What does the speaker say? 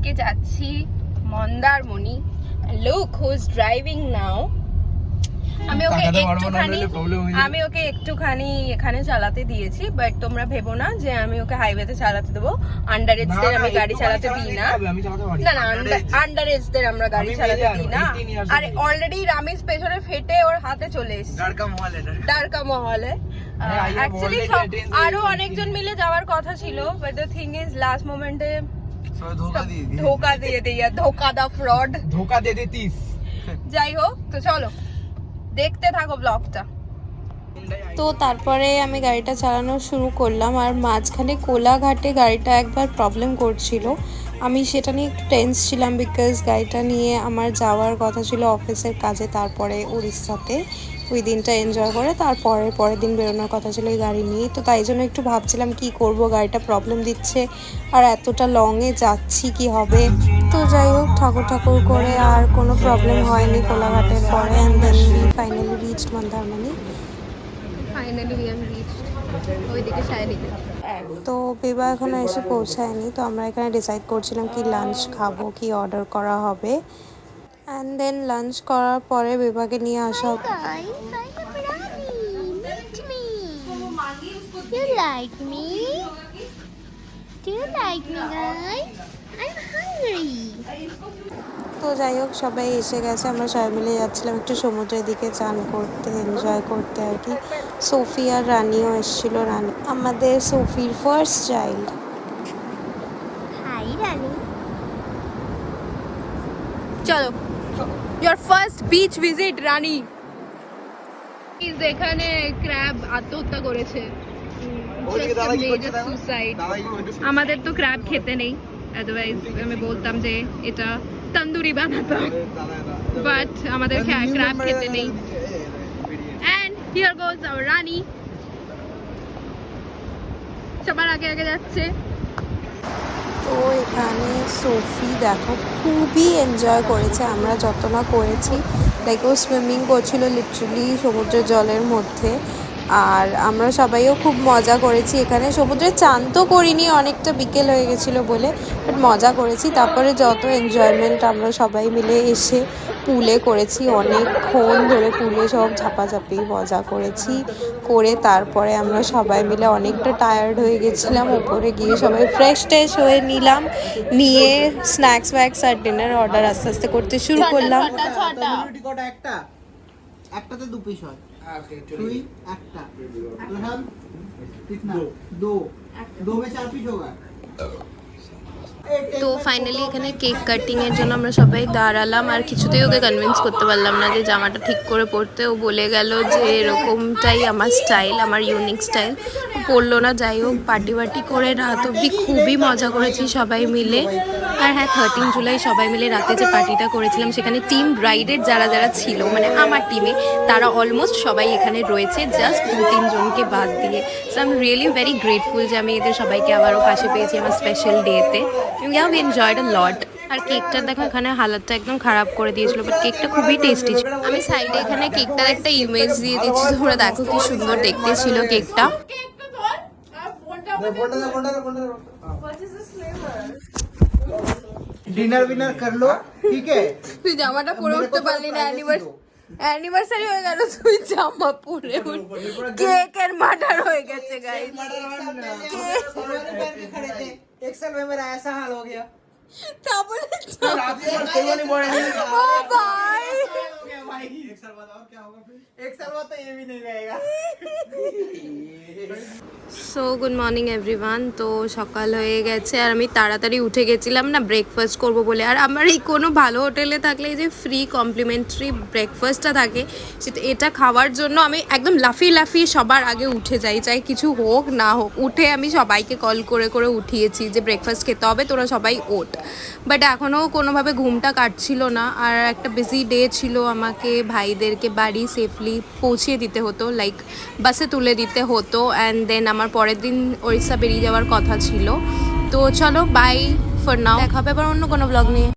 আজকে যাচ্ছি Mandarmani. Look who is driving now. আমি ওকে একটুখানি এখানে চালাতে দিয়েছি, বাট তোমরা ভেবো না যে আমি ওকে হাইওয়েতে চালাতে দেবো। আন্ডার এজদের আমি গাড়ি চালাতে দিই না। না আন্ডার এজদের আমরা গাড়ি চালাতে দিই না। আর অলরেডি রামিজ পেছনে ফেটে ওর হাতে চলে এসেছে ডারকা মহলে। অ্যাকচুয়ালি আরো অনেকজন মিলে যাওয়ার কথা ছিল, but the thing is last মোমেন্টে ধোকা দিয়ে দিয়া, ধোকা দা ফ্রড, ধোকা দে দিতিস। যাই হোক, তো চলো দেখতে থাকো ব্লগটা। তো তারপরে আমি গাড়িটা চালানো শুরু করলাম, আর মাঝখানে কোলাঘাটে গাড়িটা একবার প্রবলেম করছিল। আমি সেটা নিয়ে একটু টেন্স ছিলাম, বিকজ গাড়িটা নিয়ে আমার যাওয়ার কথা ছিল অফিসের কাজে, তারপরে উড়িষ্যাতে ওই দিনটা এনজয় করে পরের দিন বেরোনোর কথা ছিল এই গাড়ি নিয়ে। তো তাই জন্য একটু ভাবছিলাম কি করব, গাড়িটা প্রবলেম দিচ্ছে আর এতটা লংয়ে যাচ্ছি কি হবে। তো যাই হোক, ঠাকুর করে আর কোনো প্রবলেম হয়নি কোলাঘাটের পরে। And then finally reached Mandarmani. তো বিভা এখনো এসে পৌঁছায়নি, তো আমরা এখানে ডিসাইড করছিলাম কি লাঞ্চ খাবো, কি অর্ডার করা হবে। অ্যান্ড দেন লাঞ্চ করার পরে বিভাকে নিয়ে আসা। তো যাই হোক, সবাই এসে গেছে, আমরা সবাই মিলে যাচ্ছিলাম একটু সমুদ্রের দিকে চান করতে, এনজয় করতে আর কি। সোফি আর রানিও এসেছিল, রানি আমাদের সোফির ফার্স্ট চাইল্ড। হাই রানি, চলো your first beach visit রানি। এখানে ক্র্যাব আত্মহত্যা করেছে, সুসাইড। আমাদের তো ক্র্যাব খেতে নেই, আদারওয়াইজ আমি বলতাম যে এটা তন্দুরি বানাতাম, বাট আমাদের ক্র্যাব খেতে নেই। এন্ড হিয়ার গোজ আওয়ার রানী, সবার আগে যাচ্ছে। তো এখানে সোফি দেখো খুবই এনজয় করেছে, আমরা যত না করেছি। লাইক ও সুইমিং করছিল লিটারালি সমুদ্রের জলের মধ্যে, আর আমরা সবাইও খুব মজা করেছি। এখানে সমুদ্রে চান তো করিনি, অনেকটা বিকেল হয়ে গেছিলো বলে, বাট মজা করেছি। তারপরে যত এনজয়মেন্ট আমরা সবাই মিলে এসে পুলে করেছি, অনেকক্ষণ ধরে পুলে সব ঝাপাঝাপি মজা করেছি। করে তারপরে আমরা সবাই মিলে অনেকটা টায়ার্ড হয়ে গেছিলাম, ওপরে গিয়ে সবাই ফ্রেশ ট্রেশ হয়ে নিলাম, নিয়ে স্ন্যাক্স ওয়্যাক্স আর ডিনার অর্ডার আস্তে আস্তে করতে শুরু করলাম। একটাতে 2 পিস হয়, তুই একটা तो हम कितना 2 में 4 पीस होगा। তো ফাইনালি এখানে কেক কাটিংয়ের জন্য আমরা সবাই দাঁড়ালাম, আর কিছুতেই ওকে কনভিন্স করতে পারলাম না যে জামাটা ঠিক করে পরতে। ও বলে গেল যে এরকমটাই আমার স্টাইল, আমার ইউনিক স্টাইল। পরলো না। যাই হোক, পার্টি করে রাত অবধি খুবই মজা করেছি সবাই মিলে। আর হ্যাঁ, 13 জুলাই সবাই মিলে রাতে যে পার্টিটা করেছিলাম, সেখানে টিম ব্রাইডের যারা ছিল, মানে আমার টিমে, তারা অলমোস্ট সবাই এখানে রয়েছে, জাস্ট 2-3 জনকে বাদ দিয়ে। So I am really very grateful যে আমি এদের সবাইকে আবারও পাশে পেয়েছি আমার স্পেশাল ডেতে। We enjoyed a lot. আর কেকটা দেখো এখানে হালাতটা একদম খারাপ করে দিয়েছিল, বাট কেকটা খুবই টেস্টি ছিল। আমি সাইডে এখানে কেকটার একটা ইমেজ দিয়ে দিচ্ছি, তোমরা দেখো কি সুন্দর দেখতে ছিল কেকটা। डिनर विनर कर लो, ठीक है। তুই জামাটা পরে উঠতে পারলি না, অ্যানিভার্সারি হয়ে গেল, তুই জামা পরে কেকের মার্ডার হয়ে গেছে গাইস। एक साल में मेरा ऐसा हाल हो गया। তা বলে ओ ভাই, एक साल बाद और क्या होगा फिर? एक साल बाद तो ये भी नहीं रहेगा। So good morning everyone. তো সকাল হয়ে গেছে, আর আমি তাড়াতাড়ি উঠে গেছিলাম না ব্রেকফাস্ট করব বলে। আর আমার এই কোনো ভালো হোটেলে থাকলে এই যে ফ্রি কমপ্লিমেন্টারি ব্রেকফাস্টটা থাকে, সেটা এটা খাওয়ার জন্য আমি একদম লাফিয়ে সবার আগে উঠে যাই, চাই কিছু হোক না হোক। উঠে আমি সবাইকে কল করে উঠিয়েছি যে ব্রেকফাস্ট খেতে হবে, তোরা সবাই ওঠ। বাট এখনও কোনোভাবে ঘুমটা কাটছিল না। আর একটা বিজি ডে ছিল, আমাকে ভাইদেরকে বাড়ি সেফলি পৌঁছিয়ে দিতে হতো, লাইক বাসে তুলে দিতে হতো। অ্যান্ড দেন আমার পরের দিন উড়িষ্যা বেরিয়ে যাওয়ার কথা ছিল। তো চলো, বাই ফর নাও, দেখা হবে আবার অন্য কোনো ব্লগ নিয়ে।